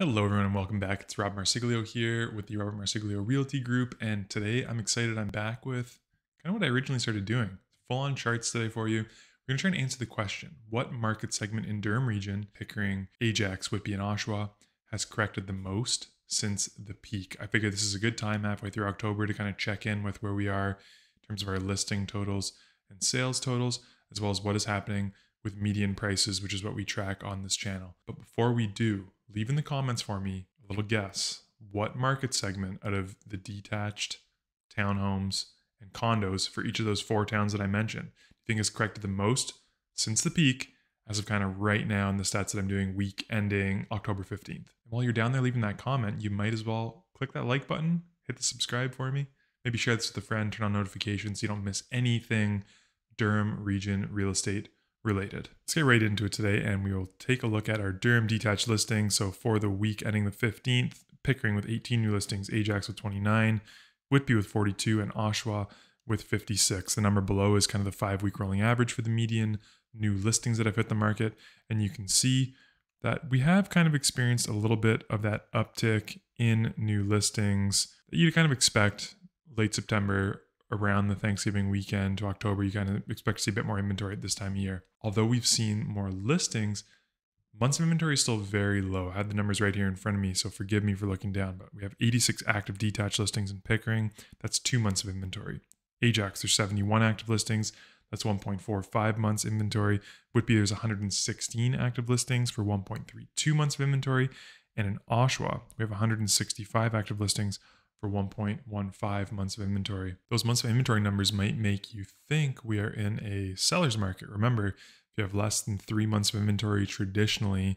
Hello, everyone, and welcome back. It's Rob Marsiglio here with the Robert Marsiglio Realty Group, and today I'm excited. I'm back with kind of what I originally started doing. Full-on charts today for you. We're going to try and answer the question: what market segment in Durham Region, Pickering, Ajax, Whitby, and Oshawa, has corrected the most since the peak? I figured this is a good time halfway through October to kind of check in with where we are in terms of our listing totals and sales totals, as well as what is happening with median prices, which is what we track on this channel. But before we do, leave in the comments for me a little guess. What market segment out of the detached, townhomes, and condos for each of those four towns that I mentioned do you think has corrected the most since the peak as of kind of right now in the stats that I'm doing week ending October 15th? And while you're down there leaving that comment, you might as well click that like button, hit the subscribe for me. Maybe share this with a friend, turn on notifications so you don't miss anything Durham Region real estate related. Let's get right into it today, and we will take a look at our Durham detached listings. So for the week ending the 15th, Pickering with 18 new listings, Ajax with 29, Whitby with 42, and Oshawa with 56. The number below is kind of the 5-week rolling average for the median new listings that have hit the market. And you can see that we have kind of experienced a little bit of that uptick in new listings that you'd kind of expect late September, around the Thanksgiving weekend to October. You kind of expect to see a bit more inventory at this time of year. Although we've seen more listings, months of inventory is still very low. I had the numbers right here in front of me, so forgive me for looking down, but we have 86 active detached listings in Pickering. That's 2 months of inventory. Ajax, there's 71 active listings. That's 1.45 months inventory. Whitby, there's 116 active listings for 1.32 months of inventory. And in Oshawa, we have 165 active listings for 1.15 months of inventory. Those months of inventory numbers might make you think we are in a seller's market. Remember, if you have less than 3 months of inventory, traditionally,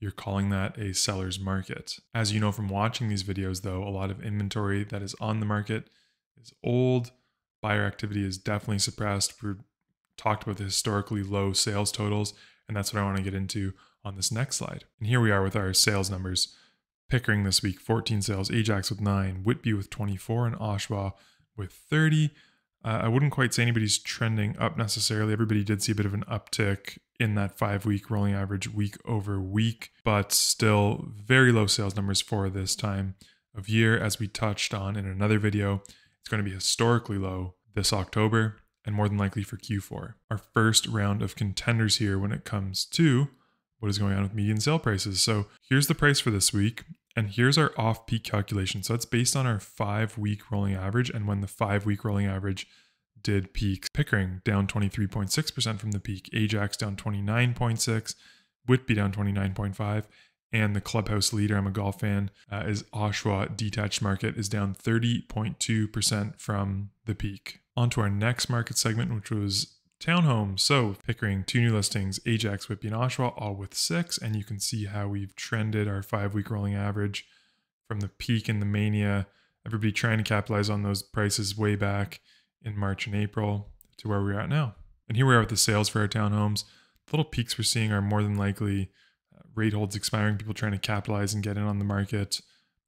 you're calling that a seller's market. As you know from watching these videos, though, a lot of inventory that is on the market is old. Buyer activity is definitely suppressed. We've talked about the historically low sales totals, and that's what I want to get into on this next slide. And here we are with our sales numbers. Pickering this week, 14 sales, Ajax with 9, Whitby with 24, and Oshawa with 30. I wouldn't quite say anybody's trending up necessarily. Everybody did see a bit of an uptick in that 5-week rolling average week over week, but still very low sales numbers for this time of year. As we touched on in another video, it's going to be historically low this October and more than likely for Q4. Our first round of contenders here when it comes to what is going on with median sale prices. So here's the price for this week. And here's our off-peak calculation. So it's based on our 5-week rolling average and when the 5-week rolling average did peak. Pickering down 23.6% from the peak, Ajax down 29.6%, Whitby down 29.5%, and the clubhouse leader, I'm a golf fan, is Oshawa detached market is down 30.2% from the peak. On to our next market segment, which was townhomes. So Pickering, 2 new listings, Ajax, Whitby, and Oshawa, all with 6. And you can see how we've trended our 5-week rolling average from the peak in the mania. Everybody trying to capitalize on those prices way back in March and April to where we're at now. And here we are with the sales for our townhomes. The little peaks we're seeing are more than likely rate holds expiring, people trying to capitalize and get in on the market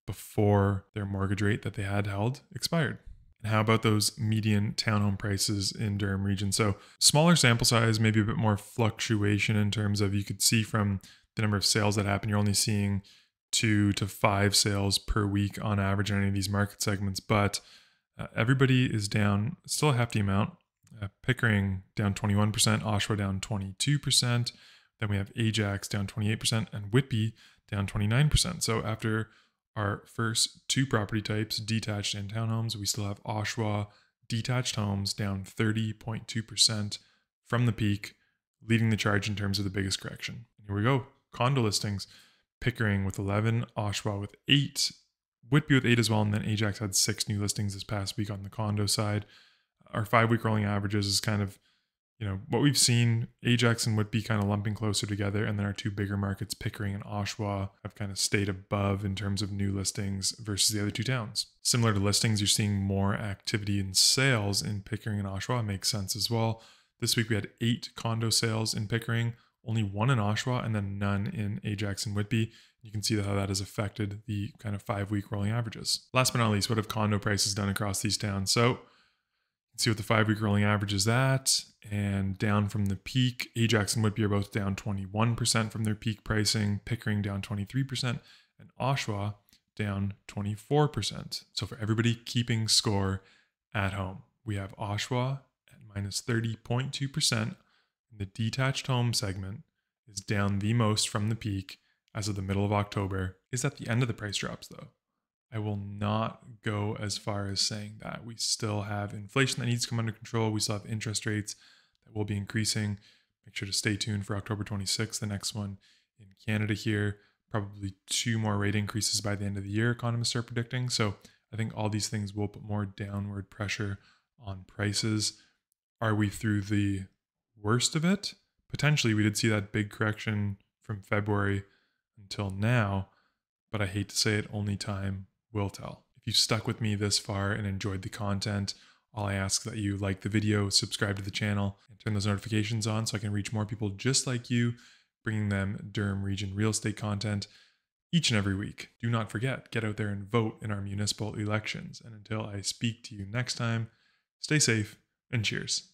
before their mortgage rate that they had held expired. And how about those median townhome prices in Durham Region? So smaller sample size, maybe a bit more fluctuation in terms of, you could see from the number of sales that happen, you're only seeing 2 to 5 sales per week on average in any of these market segments, but everybody is down still a hefty amount. Pickering down 21%, Oshawa down 22%. Then we have Ajax down 28% and Whitby down 29%. So after our first 2 property types, detached and townhomes, we still have Oshawa detached homes down 30.2% from the peak, leading the charge in terms of the biggest correction. And here we go. Condo listings, Pickering with 11, Oshawa with 8, Whitby with 8 as well, and then Ajax had 6 new listings this past week on the condo side. Our 5-week rolling averages is kind of, what we've seen, Ajax and Whitby kind of lumping closer together, and then our 2 bigger markets, Pickering and Oshawa, have kind of stayed above in terms of new listings versus the other 2 towns. Similar to listings, you're seeing more activity in sales in Pickering and Oshawa. It makes sense as well. This week we had 8 condo sales in Pickering, only 1 in Oshawa, and then none in Ajax and Whitby. You can see how that has affected the kind of 5-week rolling averages. Last but not least, what have condo prices done across these towns? So see what the 5-week rolling average is at, and down from the peak. Ajax and Whitby are both down 21% from their peak pricing, Pickering down 23%, and Oshawa down 24%. So for everybody keeping score at home, we have Oshawa at minus 30.2%. And the detached home segment is down the most from the peak as of the middle of October. Is at the end of the price drops though. I will not go as far as saying that. We still have inflation that needs to come under control. We still have interest rates that will be increasing. Make sure to stay tuned for October 26th, the next one in Canada here. Probably 2 more rate increases by the end of the year, economists are predicting. So I think all these things will put more downward pressure on prices. Are we through the worst of it? Potentially, we did see that big correction from February until now, but I hate to say it, only time will tell. If you stuck with me this far and enjoyed the content, all I ask is that you like the video, subscribe to the channel, and turn those notifications on so I can reach more people just like you, bringing them Durham Region real estate content each and every week. Do not forget, get out there and vote in our municipal elections. And until I speak to you next time, stay safe and cheers.